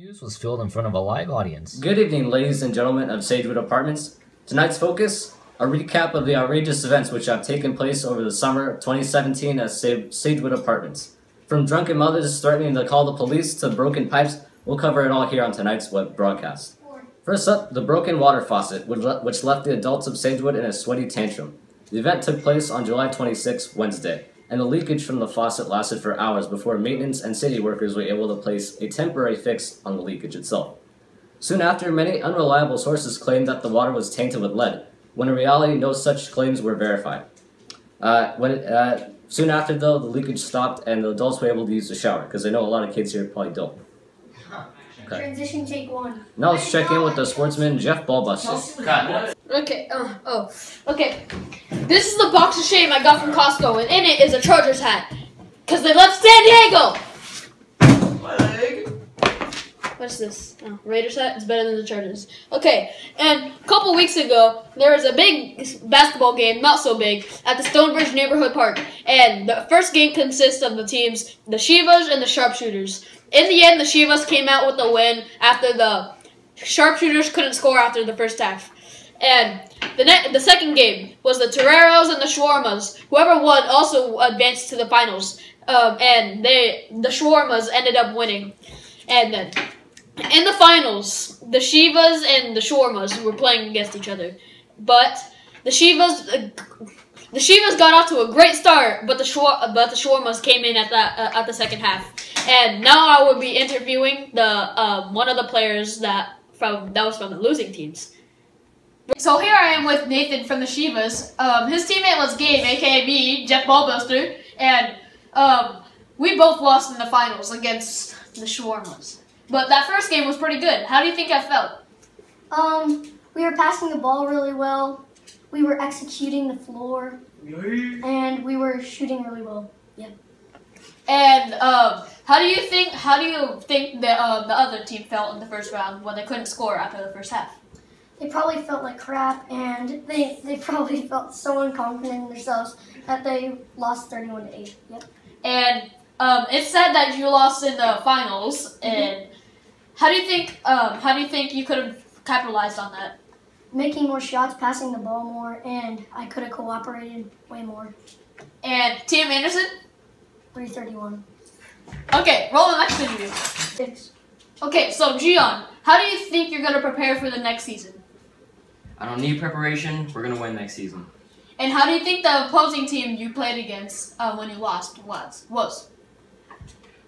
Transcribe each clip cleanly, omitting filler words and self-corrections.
News was filmed in front of a live audience. Good evening, ladies and gentlemen of Sagewood Apartments. Tonight's focus, a recap of the outrageous events which have taken place over the summer of 2017 at Sagewood Apartments. From drunken mothers threatening to call the police to broken pipes, we'll cover it all here on tonight's web broadcast. First up, the broken water faucet, which left the adults of Sagewood in a sweaty tantrum. The event took place on July 26, Wednesday, and the leakage from the faucet lasted for hours before maintenance and city workers were able to place a temporary fix on the leakage itself. Soon after, many unreliable sources claimed that the water was tainted with lead, when in reality no such claims were verified. Soon after, though, the leakage stopped and the adults were able to use the shower, because I know a lot of kids here probably don't. Okay. Transition take one. Now let's check in with the sportsman, Jeff Ballbuster. Okay, okay. This is the box of shame I got from Costco, and in it is a Chargers hat. Because they left San Diego! My leg. What's this? Oh, Raiders hat? It's better than the Chargers. Okay, and a couple weeks ago, there was a big basketball game, not so big, at the Stonebridge Neighborhood Park. And the first game consists of the teams, the Shivas and the Sharpshooters. In the end, the Shivas came out with the win after the Sharpshooters couldn't score after the first half. And the second game was the Toreros and the Shawarmas. Whoever won also advanced to the finals. And the Shawarmas ended up winning. And then in the finals, the Shivas and the Shawarmas were playing against each other. But the Shivas got off to a great start, but the Shawarmas came in at the second half. And now I will be interviewing the one of the players that was from the losing teams. So here I am with Nathan from the Shivas. His teammate was Gabe, aka me, Jeff Ballbuster, and we both lost in the finals against the Shawarmas. But that first game was pretty good. How do you think I felt? We were passing the ball really well. We were executing the floor, and we were shooting really well. Yeah. And how do you think the other team felt in the first round when they couldn't score after the first half? They probably felt like crap, and they probably felt so unconfident in themselves that they lost 31-8. Yep. And it's sad that you lost in the finals. And how do you think you could have capitalized on that? Making more shots, passing the ball more, and I could have cooperated way more. And Tim Anderson? 331. Okay, roll the next interview. 6. Okay, so Gian, how do you think you're going to prepare for the next season? I don't need preparation. We're gonna win next season. And how do you think the opposing team you played against when you lost was?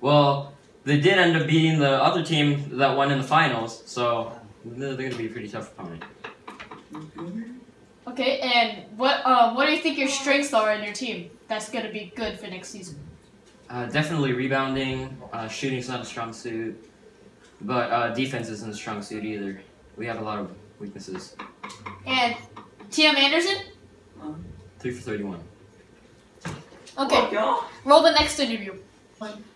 Well, they did end up beating the other team that won in the finals, so they're gonna be a pretty tough opponent. Okay, and what do you think your strengths are in your team that's gonna be good for next season? Definitely rebounding. Shooting's not a strong suit, but defense isn't a strong suit either. We have a lot of weaknesses. And Tim Anderson? 3 for 31. Okay, roll the next interview.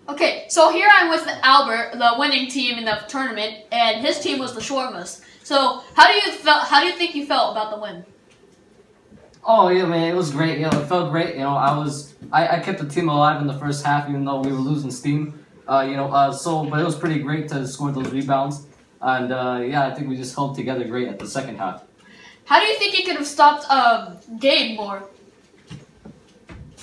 Okay, so here I'm with Albert, the winning team in the tournament, and his team was the Shawarmas. So how do you think you felt about the win? Oh yeah, man, it was great. You know, it felt great. You know, I kept the team alive in the first half, even though we were losing steam. But it was pretty great to score those rebounds. And yeah, I think we just held together great at the second half. How do you think you could have stopped Gabe more?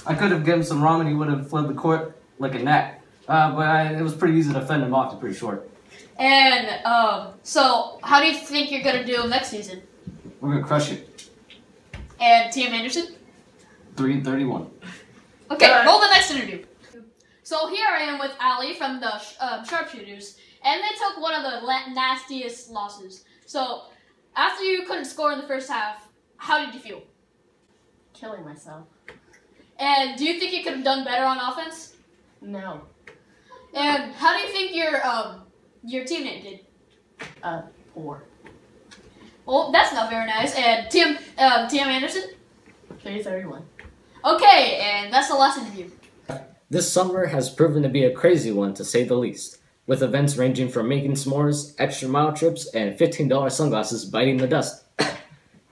I could have given him some ramen. He would have fled the court like a gnat. It was pretty easy to fend him off. He's pretty short. And so how do you think you're gonna do next season? We're gonna crush it. And Tim Anderson? 3-31. Okay, roll the next interview. So here I am with Ali from the Sharpshooters, and they took one of the nastiest losses. So after you couldn't score in the first half, how did you feel? Killing myself. And do you think you could have done better on offense? No. And how do you think your teammate did? Poor. Well, that's not very nice. And Tim Anderson? 331. Okay, and that's the last interview. This summer has proven to be a crazy one, to say the least, with events ranging from making s'mores, extra mile trips, and $15 sunglasses biting the dust.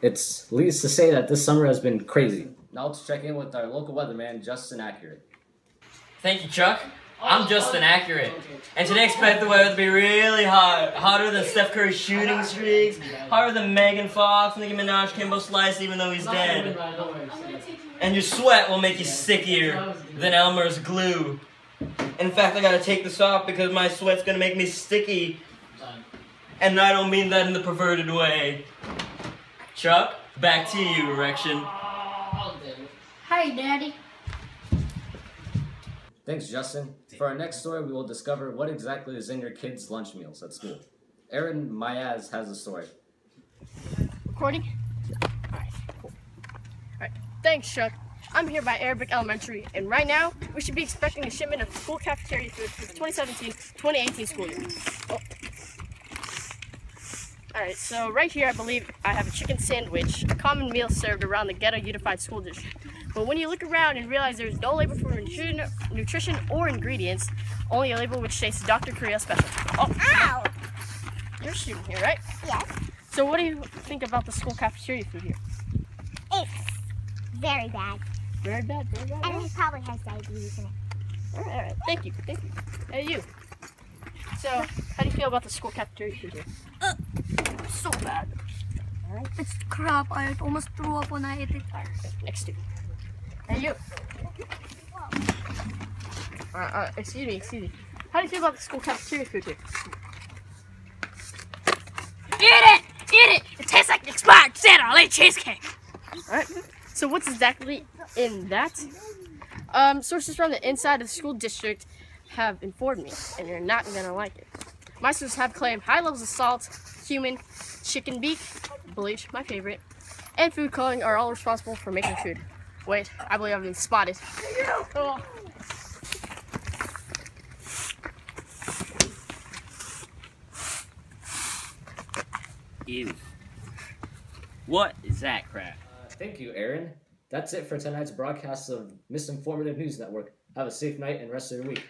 It's least to say that this summer has been crazy. Now let's check in with our local weatherman, Justin Accurate. Thank you, Chuck. I'm just inaccurate. And today expect the weather to be really hot. Hotter than Steph Curry's shooting streaks. Hotter than Megan Fox, Nicki Minaj, Kimbo Slice, even though he's dead. And your sweat will make you stickier than Elmer's glue. In fact, I gotta take this off because my sweat's gonna make me sticky. And I don't mean that in the perverted way. Chuck, back to you, Erection. Hi, Daddy. Thanks, Justin. For our next story, we will discover what exactly is in your kids' lunch meals at school. Aaron Mayaz has the story. Recording? Alright, cool. Alright, thanks, Chuck. I'm here by Arabic Elementary, and right now, we should be expecting a shipment of school cafeteria food for the 2017-2018 school year. Oh. Alright, so right here, I believe I have a chicken sandwich, a common meal served around the Ghetto Unified School District. But when you look around and realize there's no label for nutrition or ingredients, only a label which states Dr. Korea Special. Oh, ow! You're shooting here, right? Yes. So what do you think about the school cafeteria food here? It's very bad. Very bad, very bad. And it probably has diabetes in it. Alright, thank you, thank you. Hey, you. So, how do you feel about the school cafeteria food here? So bad. Alright, It's crap. I almost threw up when I ate it. next to you. Hey, you. Excuse me. How do you feel about the school cafeteria food here? Eat it! It tastes like expired Santa Late cheesecake. Alright, so what's exactly in that? Sources from the inside of the school district have informed me, and you're not gonna like it. My sources have claimed high levels of salt, cumin, chicken beak, bleach, my favorite, and food coloring are all responsible for making food. Wait, I believe I've been spotted. Oh. Ew. What is that crap? Thank you, Aaron. That's it for tonight's broadcast of Misinformative News Network. Have a safe night and rest of your week.